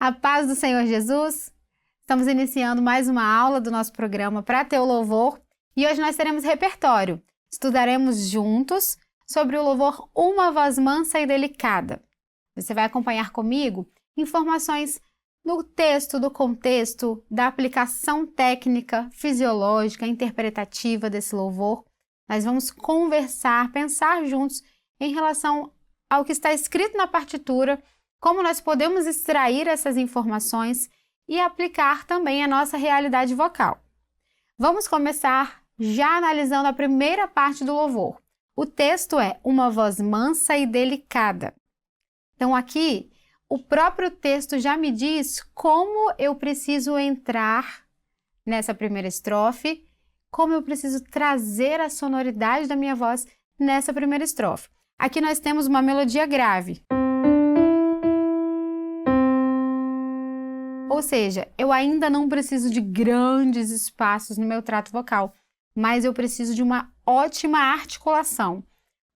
A paz do Senhor Jesus. Estamos iniciando mais uma aula do nosso programa Pra Teu Louvor e hoje nós teremos repertório. Estudaremos juntos sobre o louvor Uma Voz Mansa e Delicada. Você vai acompanhar comigo informações do texto, do contexto, da aplicação técnica, fisiológica, interpretativa desse louvor. Nós vamos conversar, pensar juntos em relação ao que está escrito na partitura, como nós podemos extrair essas informações e aplicar também a nossa realidade vocal. Vamos começar já analisando a primeira parte do louvor. O texto é Uma Voz Mansa e Delicada. Então aqui, o próprio texto já me diz como eu preciso entrar nessa primeira estrofe, como eu preciso trazer a sonoridade da minha voz nessa primeira estrofe. Aqui nós temos uma melodia grave. Ou seja, eu ainda não preciso de grandes espaços no meu trato vocal, mas eu preciso de uma ótima articulação.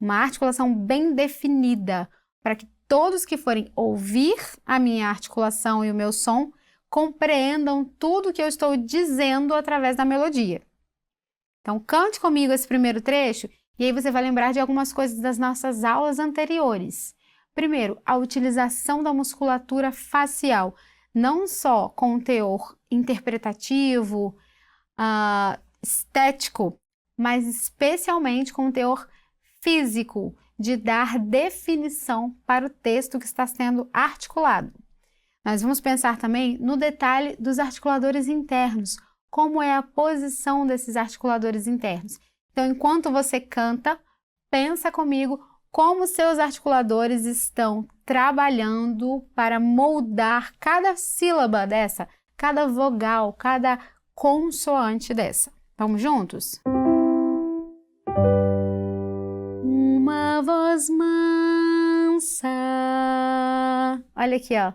Uma articulação bem definida, para que todos que forem ouvir a minha articulação e o meu som compreendam tudo o que eu estou dizendo através da melodia. Então, cante comigo esse primeiro trecho e aí você vai lembrar de algumas coisas das nossas aulas anteriores. Primeiro, a utilização da musculatura facial, não só com um teor interpretativo, estético, mas especialmente com um teor físico, de dar definição para o texto que está sendo articulado. Nós vamos pensar também no detalhe dos articuladores internos, como é a posição desses articuladores internos. Então, enquanto você canta, pensa comigo como seus articuladores estão trabalhando para moldar cada sílaba dessa, cada vogal, cada consoante dessa. Vamos juntos? Uma voz mansa. Olha aqui, ó,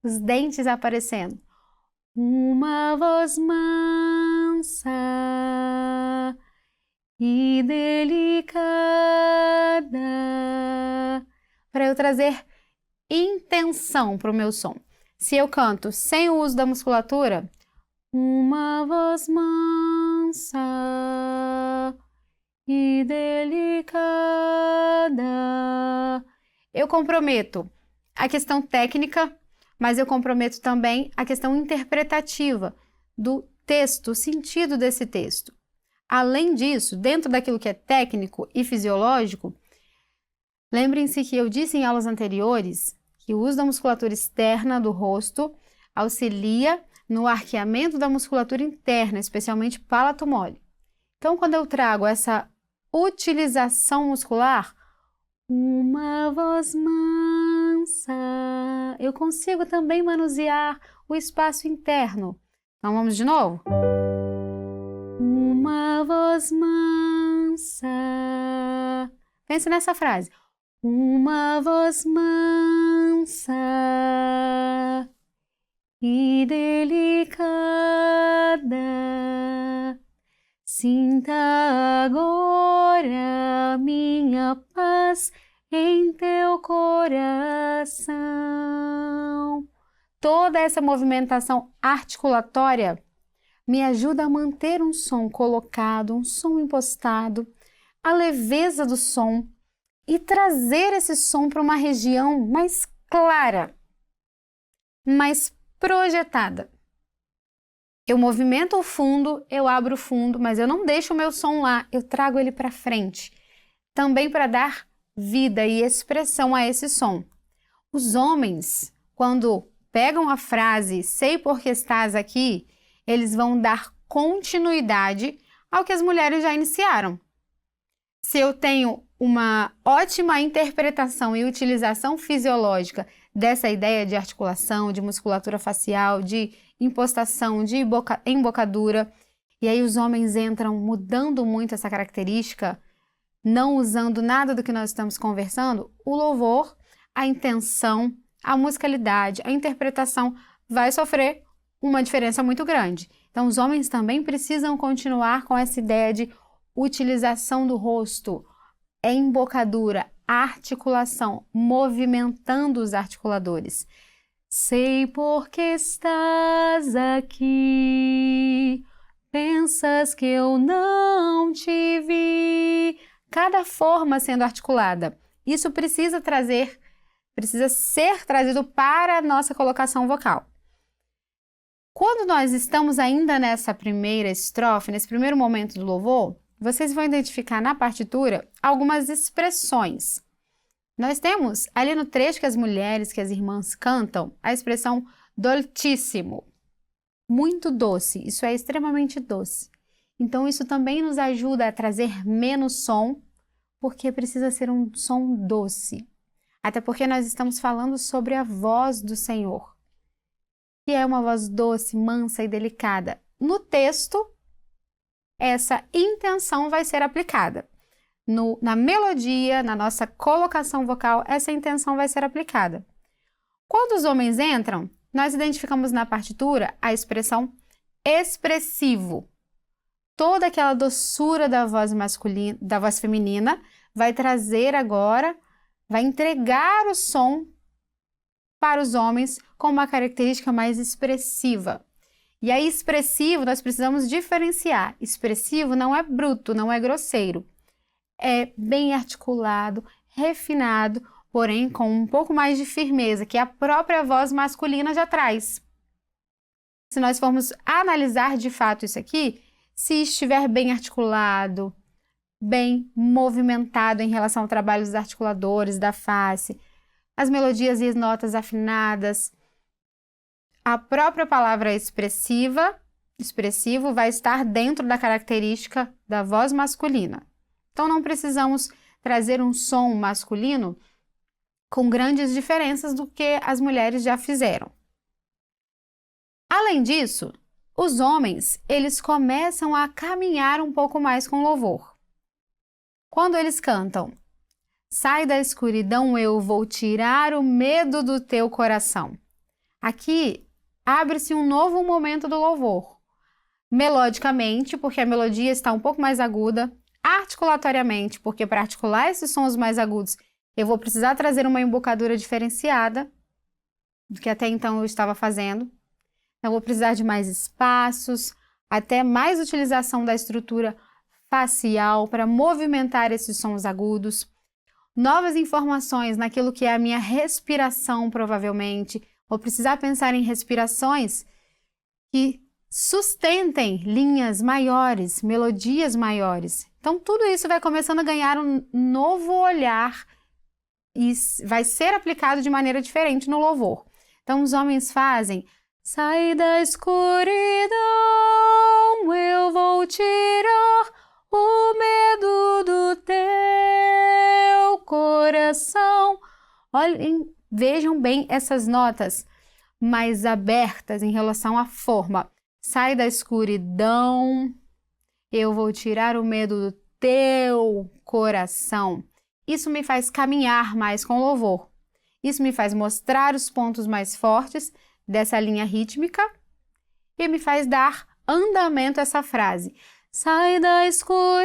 os dentes aparecendo. Uma voz mansa e delicada, para eu trazer intenção para o meu som. Se eu canto sem o uso da musculatura, uma voz mansa e delicada, eu comprometo a questão técnica, mas eu comprometo também a questão interpretativa do texto, o sentido desse texto. Além disso, dentro daquilo que é técnico e fisiológico, lembrem-se que eu disse em aulas anteriores que o uso da musculatura externa do rosto auxilia no arqueamento da musculatura interna, especialmente palato mole. Então, quando eu trago essa utilização muscular, uma voz mansa, eu consigo também manusear o espaço interno. Então, vamos de novo? Uma voz mansa. Pense nessa frase. Uma voz mansa e delicada. Sinta agora minha paz em teu coração. Toda essa movimentação articulatória me ajuda a manter um som colocado, um som impostado, a leveza do som e trazer esse som para uma região mais clara, mais projetada. Eu movimento o fundo, eu abro o fundo, mas eu não deixo o meu som lá, eu trago ele para frente, também para dar vida e expressão a esse som. Os homens, quando pegam a frase "sei porque estás aqui", eles vão dar continuidade ao que as mulheres já iniciaram. Se eu tenho uma ótima interpretação e utilização fisiológica dessa ideia de articulação, de musculatura facial, de impostação, de embocadura, e aí os homens entram mudando muito essa característica, não usando nada do que nós estamos conversando, o louvor, a intenção, a musicalidade, a interpretação vai sofrer uma diferença muito grande. Então, os homens também precisam continuar com essa ideia de utilização do rosto, embocadura, articulação, movimentando os articuladores. Sei porque estás aqui, pensas que eu não te vi. Cada forma sendo articulada. Isso precisa ser trazido para a nossa colocação vocal. Quando nós estamos ainda nessa primeira estrofe, nesse primeiro momento do louvor, vocês vão identificar na partitura algumas expressões. Nós temos ali no trecho que as mulheres, que as irmãs cantam, a expressão dolcissimo, muito doce, isso é extremamente doce. Então isso também nos ajuda a trazer menos som, porque precisa ser um som doce. Até porque nós estamos falando sobre a voz do Senhor, que é uma voz doce, mansa e delicada. No texto, essa intenção vai ser aplicada. Na melodia, na nossa colocação vocal, essa intenção vai ser aplicada. Quando os homens entram, nós identificamos na partitura a expressão expressivo. Toda aquela doçura da voz masculina, da voz feminina, vai trazer agora, vai entregar o som para os homens com uma característica mais expressiva. E aí, expressivo, nós precisamos diferenciar. Expressivo não é bruto, não é grosseiro. É bem articulado, refinado, porém com um pouco mais de firmeza, que a própria voz masculina já traz. Se nós formos analisar de fato isso aqui, se estiver bem articulado, bem movimentado em relação ao trabalho dos articuladores, da face, as melodias e as notas afinadas, a própria palavra expressivo vai estar dentro da característica da voz masculina. Então, não precisamos trazer um som masculino com grandes diferenças do que as mulheres já fizeram. Além disso, os homens, eles começam a caminhar um pouco mais com louvor. Quando eles cantam, sai da escuridão, eu vou tirar o medo do teu coração. Aqui, abre-se um novo momento do louvor. Melodicamente, porque a melodia está um pouco mais aguda, articulatoriamente, porque para articular esses sons mais agudos, eu vou precisar trazer uma embocadura diferenciada do que até então eu estava fazendo. Eu vou precisar de mais espaços, até mais utilização da estrutura facial para movimentar esses sons agudos. Novas informações naquilo que é a minha respiração, provavelmente. Vou precisar pensar em respirações que sustentem linhas maiores, melodias maiores. Então, tudo isso vai começando a ganhar um novo olhar e vai ser aplicado de maneira diferente no louvor. Então, os homens fazem: sai da escuridão, eu vou tirar o medo do teu coração. Olhem, vejam bem essas notas mais abertas em relação à forma. Sai da escuridão, eu vou tirar o medo do teu coração. Isso me faz caminhar mais com louvor. Isso me faz mostrar os pontos mais fortes dessa linha rítmica e me faz dar andamento a essa frase. Sai da escuridão,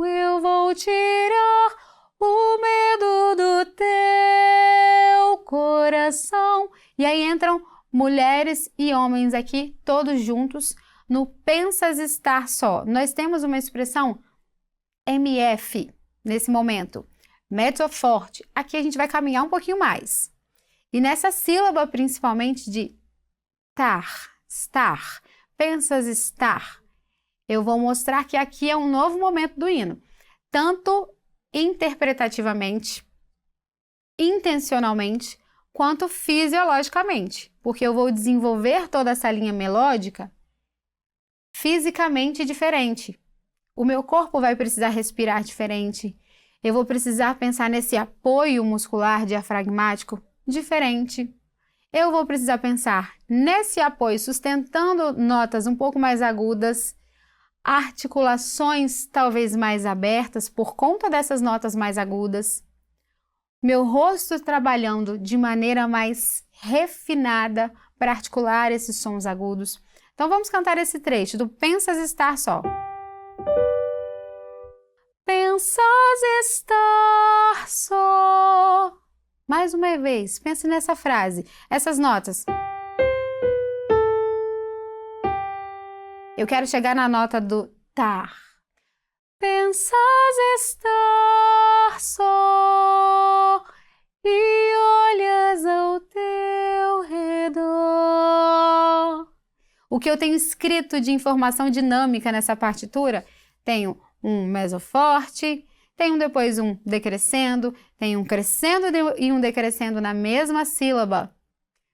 eu vou tirar o medo do teu coração. E aí entram mulheres e homens aqui, todos juntos, no pensas estar só. Nós temos uma expressão MF nesse momento, mezzo forte. Aqui a gente vai caminhar um pouquinho mais. E nessa sílaba, principalmente de estar, pensas estar, eu vou mostrar que aqui é um novo momento do hino, tanto interpretativamente, intencionalmente, quanto fisiologicamente, porque eu vou desenvolver toda essa linha melódica fisicamente diferente. O meu corpo vai precisar respirar diferente, eu vou precisar pensar nesse apoio muscular diafragmático diferente. Eu vou precisar pensar nesse apoio sustentando notas um pouco mais agudas, articulações talvez mais abertas por conta dessas notas mais agudas. Meu rosto trabalhando de maneira mais refinada para articular esses sons agudos. Então vamos cantar esse trecho do Pensas Estar Só. Pensas estar só, Mais uma vez, pense nessa frase, essas notas. Eu quero chegar na nota do tar. Pensas estar só e olhas ao teu redor. O que eu tenho escrito de informação dinâmica nessa partitura? Tenho um mesoforte, tenho depois um decrescendo, tenho um crescendo e um decrescendo na mesma sílaba.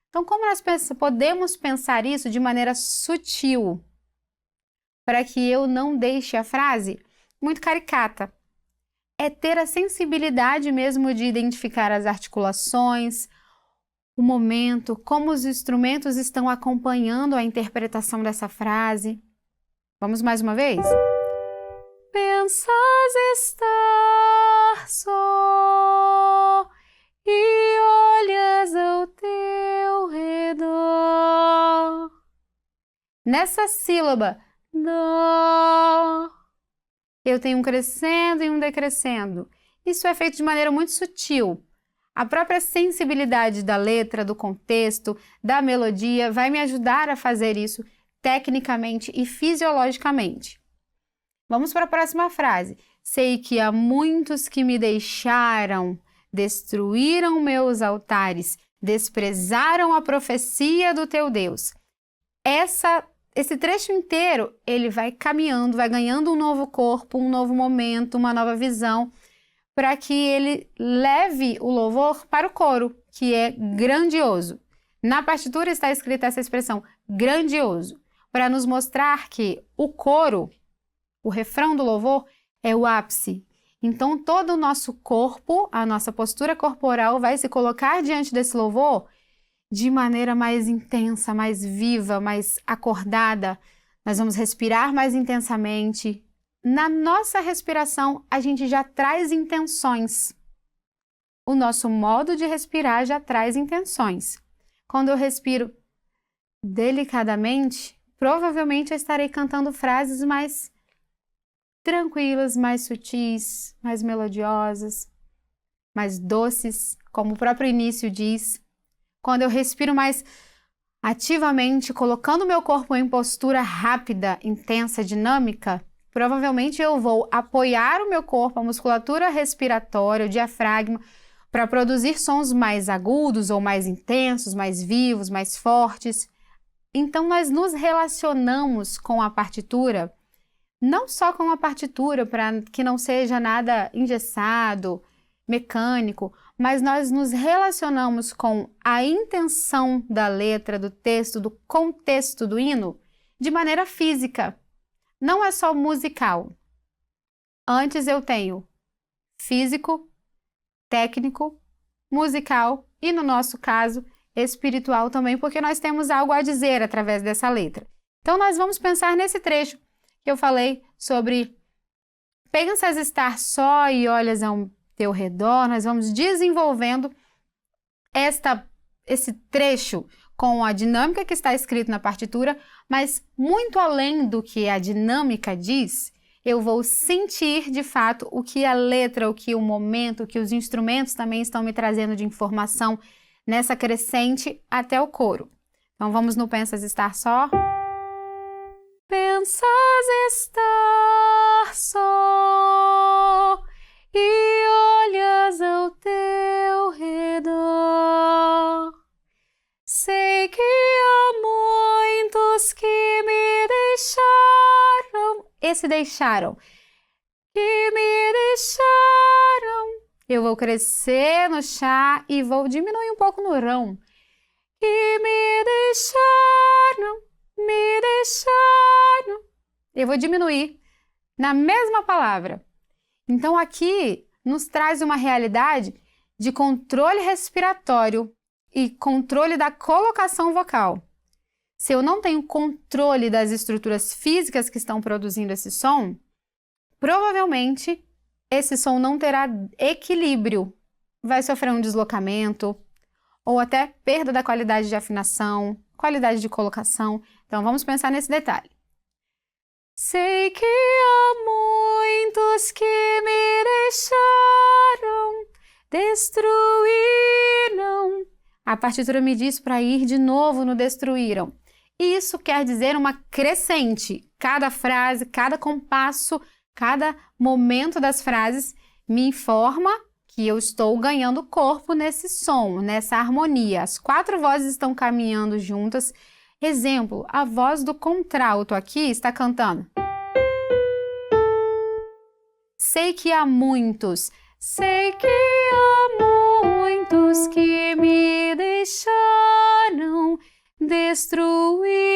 Então, como nós podemos pensar isso de maneira sutil, para que eu não deixe a frase muito caricata? É ter a sensibilidade mesmo de identificar as articulações, o momento, como os instrumentos estão acompanhando a interpretação dessa frase. Vamos mais uma vez? Pensas estar só e olhas ao teu redor. Nessa sílaba, dó, eu tenho um crescendo e um decrescendo. Isso é feito de maneira muito sutil. A própria sensibilidade da letra, do contexto, da melodia vai me ajudar a fazer isso tecnicamente e fisiologicamente. Vamos para a próxima frase. Sei que há muitos que me deixaram, destruíram meus altares, desprezaram a profecia do teu Deus. Esse trecho inteiro, ele vai caminhando, vai ganhando um novo corpo, um novo momento, uma nova visão, para que ele leve o louvor para o coro, que é grandioso. Na partitura está escrita essa expressão, grandioso, para nos mostrar que o coro, o refrão do louvor, é o ápice. Então, todo o nosso corpo, a nossa postura corporal vai se colocar diante desse louvor de maneira mais intensa, mais viva, mais acordada. Nós vamos respirar mais intensamente. Na nossa respiração, a gente já traz intenções. O nosso modo de respirar já traz intenções. Quando eu respiro delicadamente, provavelmente eu estarei cantando frases mais tranquilas, mais sutis, mais melodiosas, mais doces, como o próprio início diz. Quando eu respiro mais ativamente, colocando meu corpo em postura rápida, intensa, dinâmica, provavelmente eu vou apoiar o meu corpo, a musculatura respiratória, o diafragma, para produzir sons mais agudos ou mais intensos, mais vivos, mais fortes. Então, nós nos relacionamos com a partitura, não só com a partitura, para que não seja nada engessado, mecânico, mas nós nos relacionamos com a intenção da letra, do texto, do contexto do hino, de maneira física. Não é só musical. Antes eu tenho físico, técnico, musical e, no nosso caso, espiritual também, porque nós temos algo a dizer através dessa letra. Então, nós vamos pensar nesse trecho que eu falei sobre pensas estar só e olhas ao teu redor. Nós vamos desenvolvendo esse trecho com a dinâmica que está escrito na partitura, mas muito além do que a dinâmica diz, eu vou sentir de fato o que a letra, o que o momento, o que os instrumentos também estão me trazendo de informação nessa crescente até o coro. Então vamos no Pensas estar só. Pensas estar só e olhas ao teu redor. Sei que há muitos que me deixaram. Esse deixaram. Que me deixaram. Eu vou crescer no chá e vou diminuir um pouco no rão. Que me deixaram. Me deixaram. Eu vou diminuir na mesma palavra. Então, aqui nos traz uma realidade de controle respiratório e controle da colocação vocal. Se eu não tenho controle das estruturas físicas que estão produzindo esse som, provavelmente esse som não terá equilíbrio. Vai sofrer um deslocamento ou até perda da qualidade de afinação, qualidade de colocação. Então, vamos pensar nesse detalhe. Sei que há muitos que me deixaram, Destruíram. A partitura me diz para ir de novo no destruíram. Isso quer dizer uma crescente. Cada frase, cada compasso, cada momento das frases me informa que eu estou ganhando corpo nesse som, nessa harmonia. As 4 vozes estão caminhando juntas. Exemplo, a voz do contralto aqui está cantando. Sei que há muitos que me deixaram, destruíram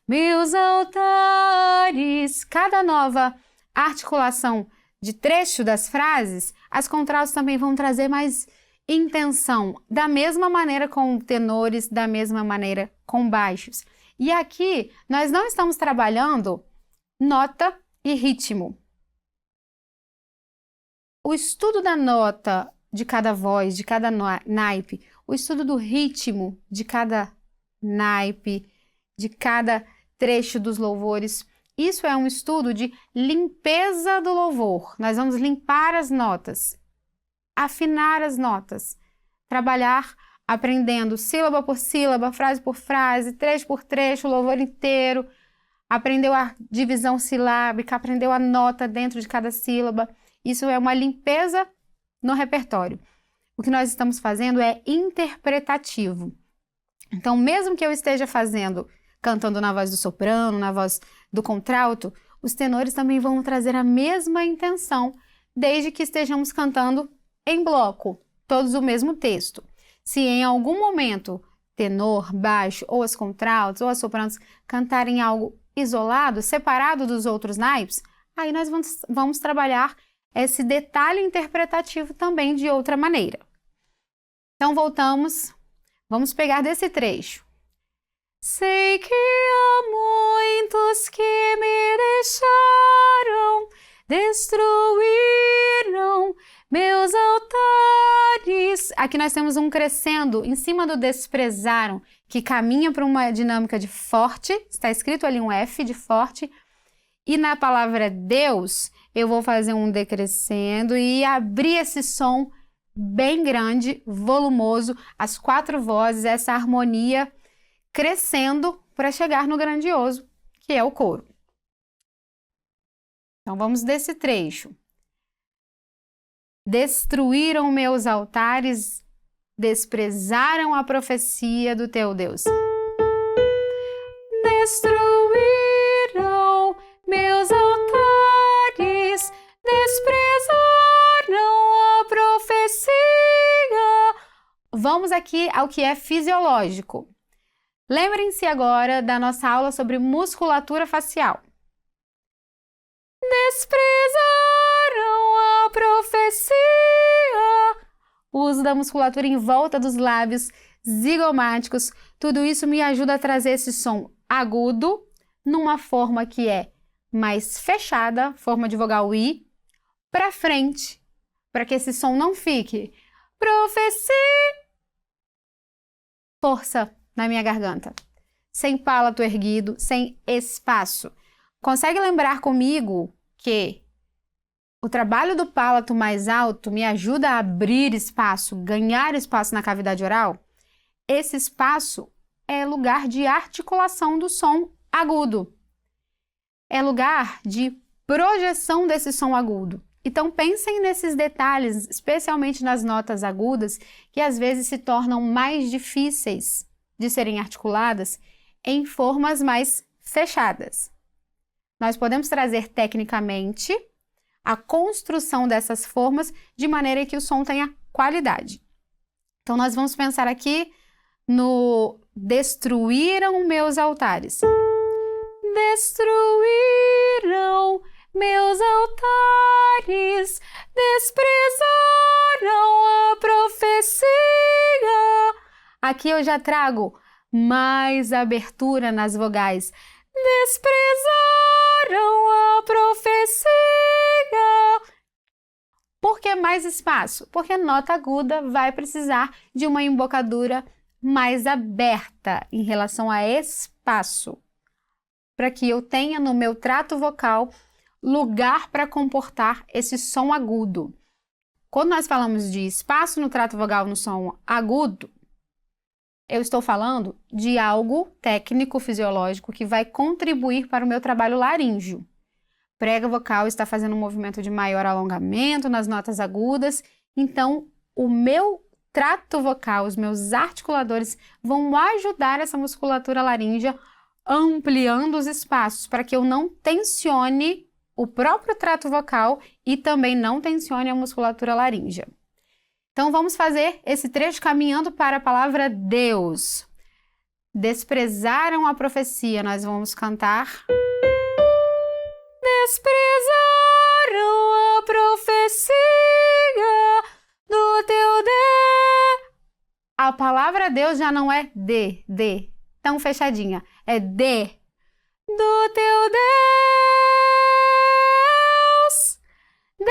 meus altares. Cada nova articulação de trecho das frases, as contraltos também vão trazer mais intenção, da mesma maneira com tenores, da mesma maneira com baixos. E aqui nós não estamos trabalhando nota e ritmo. O estudo da nota de cada voz, de cada naipe, o estudo do ritmo de cada naipe, de cada trecho dos louvores, isso é um estudo de limpeza do louvor. Nós vamos limpar as notas, afinar as notas, trabalhar aprendendo sílaba por sílaba, frase por frase, trecho por trecho, o louvor inteiro, aprendeu a divisão silábica, aprendeu a nota dentro de cada sílaba. Isso é uma limpeza no repertório. O que nós estamos fazendo é interpretativo. Então, mesmo que eu esteja cantando na voz do soprano, na voz do contralto, os tenores também vão trazer a mesma intenção, desde que estejamos cantando em bloco, todos o mesmo texto. Se em algum momento tenor, baixo, ou as contraltos, ou as sopranos cantarem algo isolado, separado dos outros naipes, aí nós vamos trabalhar esse detalhe interpretativo também de outra maneira. Então, voltamos. Vamos pegar desse trecho. Sei que há muitos que me deixaram, destruíram meus altares. Aqui nós temos um crescendo em cima do desprezaram, que caminha para uma dinâmica de forte. Está escrito ali um F de forte. E na palavra Deus, eu vou fazer um decrescendo e abrir esse som bem grande, volumoso, as 4 vozes, essa harmonia crescendo para chegar no grandioso, que é o coro. Então vamos desse trecho. Destruíram meus altares, desprezaram a profecia do teu Deus. Destruíram meus altares, desprezaram a profecia. Vamos aqui ao que é fisiológico. Lembrem-se agora da nossa aula sobre musculatura facial. Desprezaram a profecia. O uso da musculatura em volta dos lábios zigomáticos, tudo isso me ajuda a trazer esse som agudo numa forma que é mais fechada, forma de vogal I, para frente, para que esse som não fique profecia. Força na minha garganta, sem palato erguido, sem espaço. Consegue lembrar comigo que o trabalho do palato mais alto me ajuda a abrir espaço, ganhar espaço na cavidade oral? Esse espaço é lugar de articulação do som agudo. É lugar de projeção desse som agudo. Então pensem nesses detalhes, especialmente nas notas agudas, que às vezes se tornam mais difíceis de serem articuladas em formas mais fechadas. Nós podemos trazer tecnicamente a construção dessas formas de maneira que o som tenha qualidade. Então nós vamos pensar aqui no destruíram meus altares. Destruíram meus altares, desprezaram a profecia. Aqui eu já trago mais abertura nas vogais. Desprezaram a profecia. Por que mais espaço? Porque a nota aguda vai precisar de uma embocadura mais aberta em relação a espaço, para que eu tenha no meu trato vocal lugar para comportar esse som agudo. Quando nós falamos de espaço no trato vogal no som agudo, eu estou falando de algo técnico, fisiológico, que vai contribuir para o meu trabalho laríngeo. Prega vocal está fazendo um movimento de maior alongamento nas notas agudas, então o meu trato vocal, os meus articuladores vão ajudar essa musculatura laríngea ampliando os espaços para que eu não tensione o próprio trato vocal e também não tensione a musculatura laríngea. Então vamos fazer esse trecho caminhando para a palavra Deus. Desprezaram a profecia, nós vamos cantar. Desprezaram a profecia do teu Deus. A palavra Deus já não é de, tão fechadinha. É de, do teu Deus, Deus.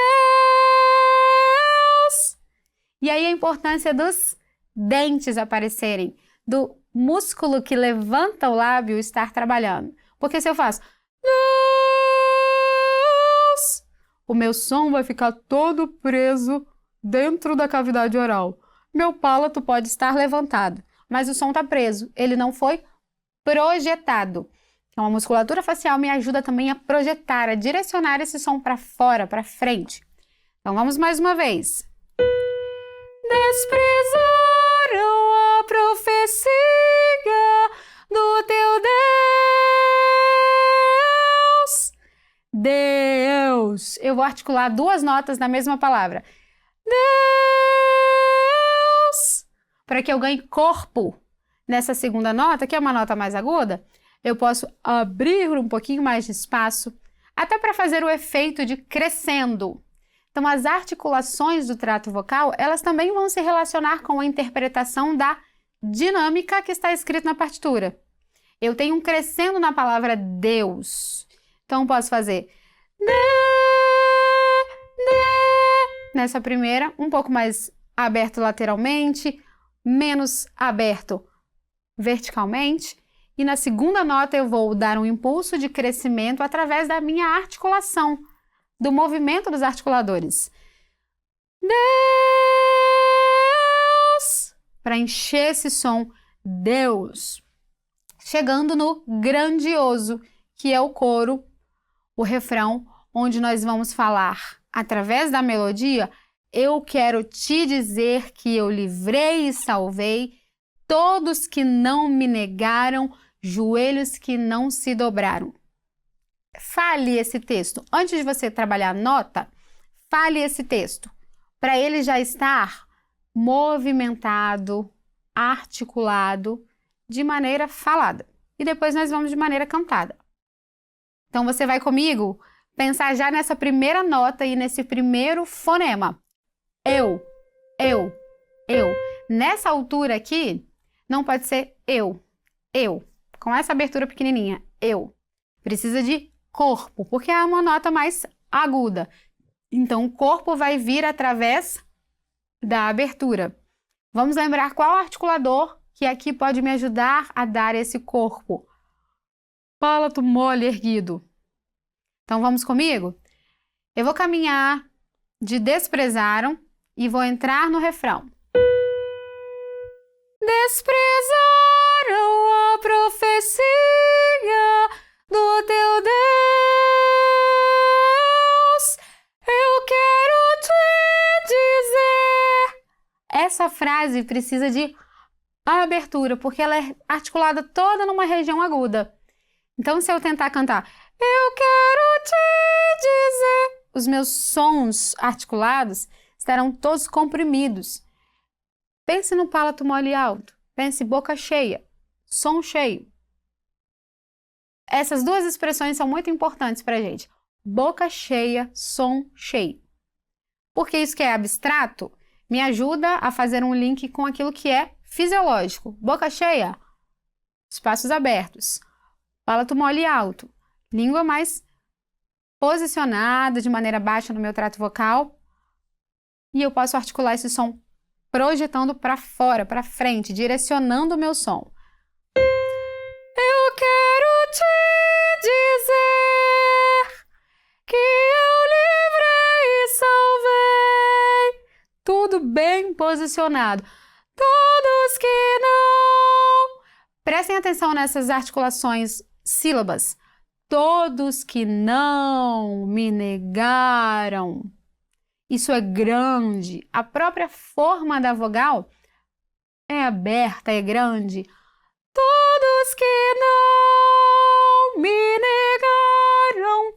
E aí a importância dos dentes aparecerem, do músculo que levanta o lábio estar trabalhando. Porque se eu faço Deus, o meu som vai ficar todo preso dentro da cavidade oral. Meu palato pode estar levantado, mas o som está preso, ele não foi projetado. Então a musculatura facial me ajuda também a projetar, a direcionar esse som para fora, para frente. Então vamos mais uma vez. Desprezaram a profecia do teu Deus. Deus. Eu vou articular duas notas na mesma palavra. Deus. Para que eu ganhe corpo nessa segunda nota, que é uma nota mais aguda, eu posso abrir um pouquinho mais de espaço, até para fazer o efeito de crescendo. Então, as articulações do trato vocal, elas também vão se relacionar com a interpretação da dinâmica que está escrita na partitura. Eu tenho um crescendo na palavra Deus. Então, posso fazer de, nessa primeira, um pouco mais aberto lateralmente, menos aberto verticalmente. E na segunda nota eu vou dar um impulso de crescimento através da minha articulação, do movimento dos articuladores. Deus! Para encher esse som, Deus. Chegando no grandioso, que é o coro, o refrão, onde nós vamos falar, através da melodia, eu quero te dizer que eu livrei e salvei todos que não me negaram, joelhos que não se dobraram. Fale esse texto. Antes de você trabalhar a nota, fale esse texto, para ele já estar movimentado, articulado, de maneira falada. E depois nós vamos de maneira cantada. Então você vai comigo pensar já nessa primeira nota e nesse primeiro fonema. Eu. Nessa altura aqui, não pode ser eu. Com essa abertura pequenininha, eu. Precisa de corpo, porque é uma nota mais aguda. Então, o corpo vai vir através da abertura. Vamos lembrar qual articulador que aqui pode me ajudar a dar esse corpo. Palato mole erguido. Então, vamos comigo? Eu vou caminhar de desprezaram e vou entrar no refrão. Desprezaram a profecia do teu Deus. Eu quero te dizer. Essa frase precisa de abertura, porque ela é articulada toda numa região aguda. Então, se eu tentar cantar, eu quero te dizer, os meus sons articulados estarão todos comprimidos. Pense no palato mole e alto. Pense boca cheia, som cheio. Essas duas expressões são muito importantes para a gente. Boca cheia, som cheio. Porque isso que é abstrato me ajuda a fazer um link com aquilo que é fisiológico. Boca cheia, espaços abertos. Palato mole e alto. Língua mais posicionada de maneira baixa no meu trato vocal. E eu posso articular esse som projetando para fora, para frente, direcionando o meu som. Eu quero te dizer que eu livrei e salvei posicionado. Todos que não. Prestem atenção nessas articulações sílabas. Todos que não me negaram. Isso é grande. A própria forma da vogal é aberta, é grande. Todos que não me negaram.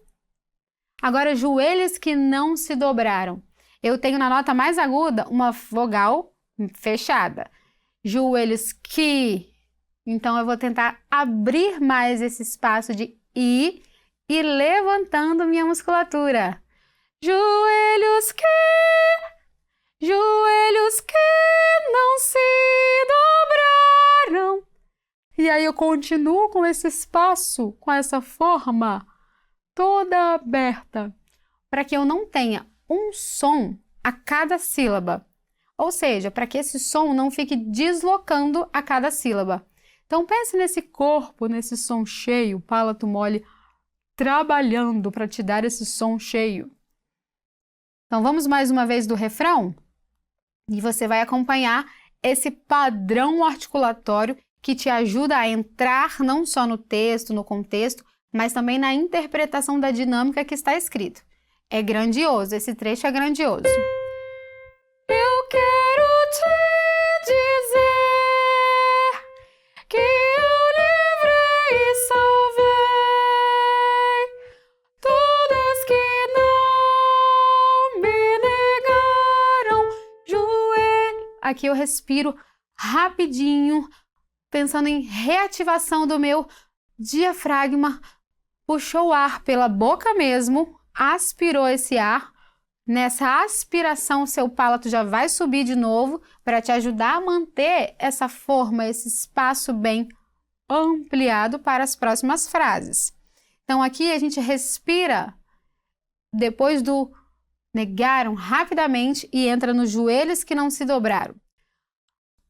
Agora, joelhos que não se dobraram. Eu tenho na nota mais aguda uma vogal fechada. Joelhos que. Então, eu vou tentar abrir mais esse espaço de I e levantando minha musculatura. Joelhos que não se dobraram. E aí eu continuo com esse espaço, com essa forma toda aberta, para que eu não tenha um som a cada sílaba. Ou seja, para que esse som não fique deslocando a cada sílaba. Então pense nesse corpo, nesse som cheio, palato mole, trabalhando para te dar esse som cheio. Então vamos mais uma vez do refrão? E você vai acompanhar esse padrão articulatório que te ajuda a entrar não só no texto, no contexto, mas também na interpretação da dinâmica que está escrito. É grandioso, esse trecho é grandioso. Eu quero te dizer que eu livrei e salvei todos que não me negaram. Joelho. Aqui eu respiro rapidinho, pensando em reativação do meu diafragma. Puxou o ar pela boca mesmo, aspirou esse ar. Nessa aspiração, seu palato já vai subir de novo para te ajudar a manter essa forma, esse espaço bem ampliado para as próximas frases. Então, aqui a gente respira depois do negaram rapidamente e entra nos joelhos que não se dobraram.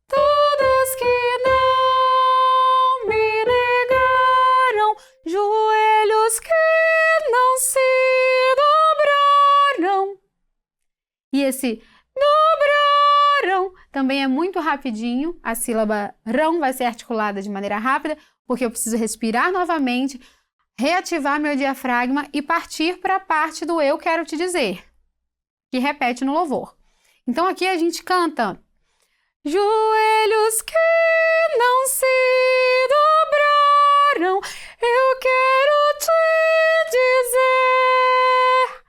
Todos que não me negaram, joelhos que não se dobraram. E esse dobraram também é muito rapidinho. A sílaba rão vai ser articulada de maneira rápida, porque eu preciso respirar novamente, reativar meu diafragma e partir para a parte do eu quero te dizer, que repete no louvor. Então aqui a gente canta: joelhos que não se dobraram, eu quero te dizer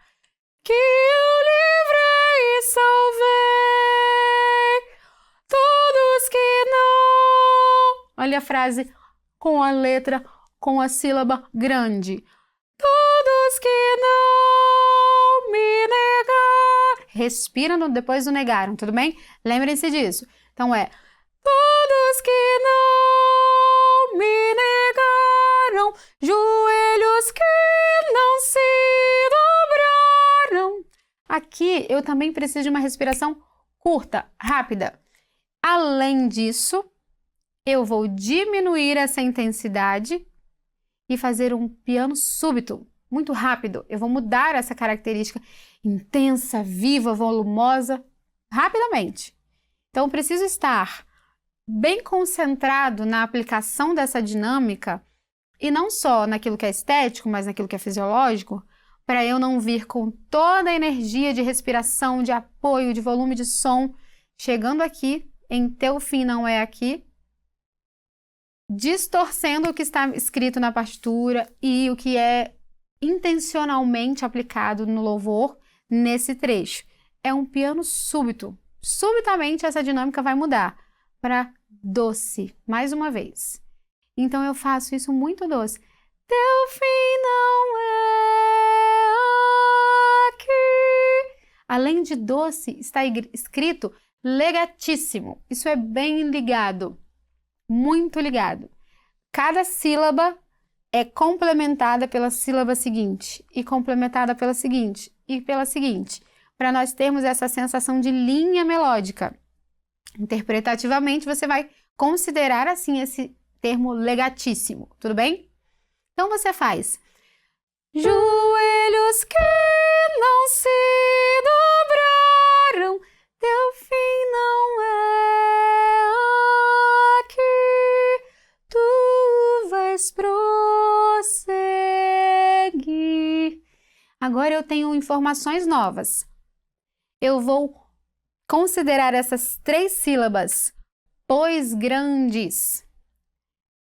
que eu livrei e salvei todos que não. Olha a frase com a letra, com a sílaba grande. Todos que não me negaram. Respira depois do negaram, tudo bem? Lembrem-se disso. Então é: todos que não me negaram, joelhos que não se dobraram. Aqui eu também preciso de uma respiração curta, rápida. Além disso, eu vou diminuir essa intensidade e fazer um piano súbito, muito rápido. Eu vou mudar essa característica intensa, viva, volumosa, rapidamente. Então, eu preciso estar bem concentrado na aplicação dessa dinâmica e não só naquilo que é estético, mas naquilo que é fisiológico, para eu não vir com toda a energia de respiração, de apoio, de volume de som, chegando aqui, em teu fim não é aqui, distorcendo o que está escrito na partitura e o que é intencionalmente aplicado no louvor nesse trecho. É um piano súbito. Subitamente essa dinâmica vai mudar para doce, mais uma vez. Então eu faço isso muito doce. Teu fim não é aqui. Além de doce, está escrito legatíssimo. Isso é bem ligado, muito ligado. Cada sílaba é complementada pela sílaba seguinte, e complementada pela seguinte, e pela seguinte, para nós termos essa sensação de linha melódica. Interpretativamente, você vai considerar assim esse termo legatíssimo, tudo bem? Então você faz: joelhos que não se dobraram, teu fim não vais prosseguir. Agora eu tenho informações novas. Eu vou considerar essas 3 sílabas, pois grandes.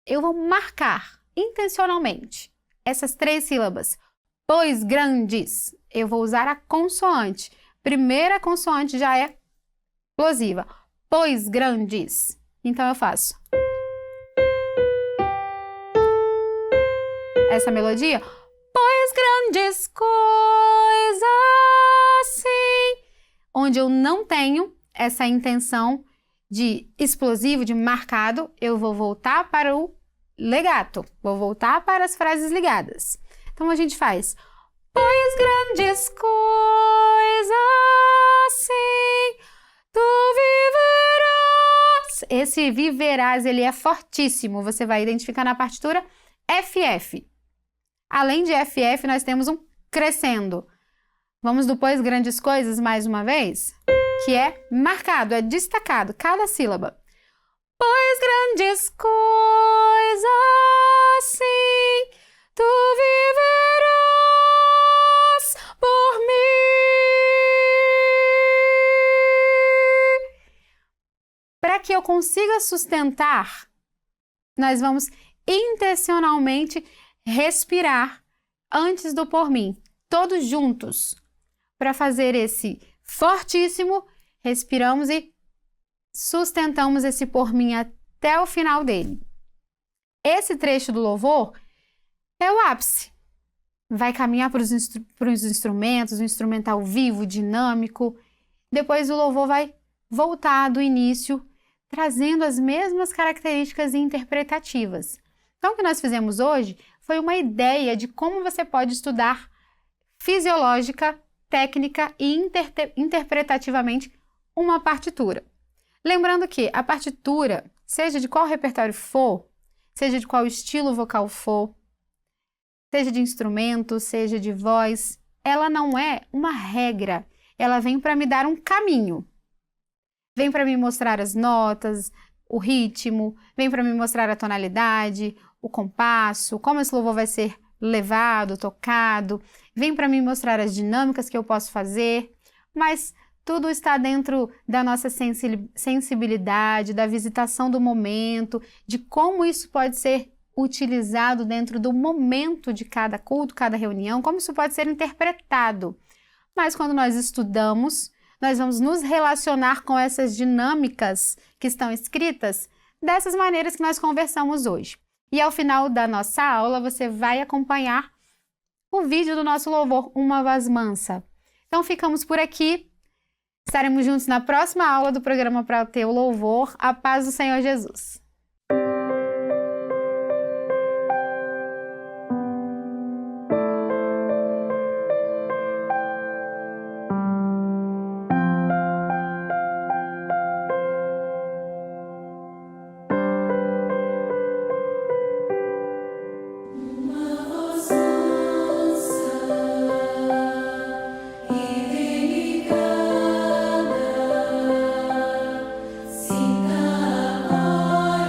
Eu vou marcar intencionalmente essas 3 sílabas, pois grandes. Eu vou usar a consoante. Primeira consoante já é plosiva. Pois grandes. Então eu faço essa melodia. Pois grandes coisas sim. Onde eu não tenho essa intenção de explosivo, de marcado, eu vou voltar para o legato. Vou voltar para as frases ligadas. Então a gente faz pois grandes coisas sim, tu viverás. Esse viverás, ele é fortíssimo. Você vai identificar na partitura FF. Além de FF, nós temos um crescendo. Vamos do pois grandes coisas mais uma vez? Que é marcado, é destacado, cada sílaba. Pois grandes coisas sim, tu viverás por mim. Para que eu consiga sustentar, nós vamos intencionalmente respirar antes do por mim, todos juntos. Para fazer esse fortíssimo, respiramos e sustentamos esse por mim até o final dele. Esse trecho do louvor é o ápice. Vai caminhar para os instrumentos, o instrumental vivo, dinâmico. Depois o louvor vai voltar do início, trazendo as mesmas características interpretativas. Então, o que nós fizemos hoje foi uma ideia de como você pode estudar fisiológica, técnica e interpretativamente uma partitura. Lembrando que a partitura, seja de qual repertório for, seja de qual estilo vocal for, seja de instrumento, seja de voz, ela não é uma regra. Ela vem para me dar um caminho. Vem para me mostrar as notas, o ritmo, vem para me mostrar a tonalidade, o compasso, como esse louvor vai ser levado, tocado, vem para me mostrar as dinâmicas que eu posso fazer, mas tudo está dentro da nossa sensibilidade, da visitação do momento, de como isso pode ser utilizado dentro do momento de cada culto, cada reunião, como isso pode ser interpretado. Mas quando nós estudamos, nós vamos nos relacionar com essas dinâmicas que estão escritas dessas maneiras que nós conversamos hoje. E ao final da nossa aula, você vai acompanhar o vídeo do nosso louvor, Uma Voz Mansa. Então, ficamos por aqui. Estaremos juntos na próxima aula do programa Para o Teu Louvor. A paz do Senhor Jesus. Sinta a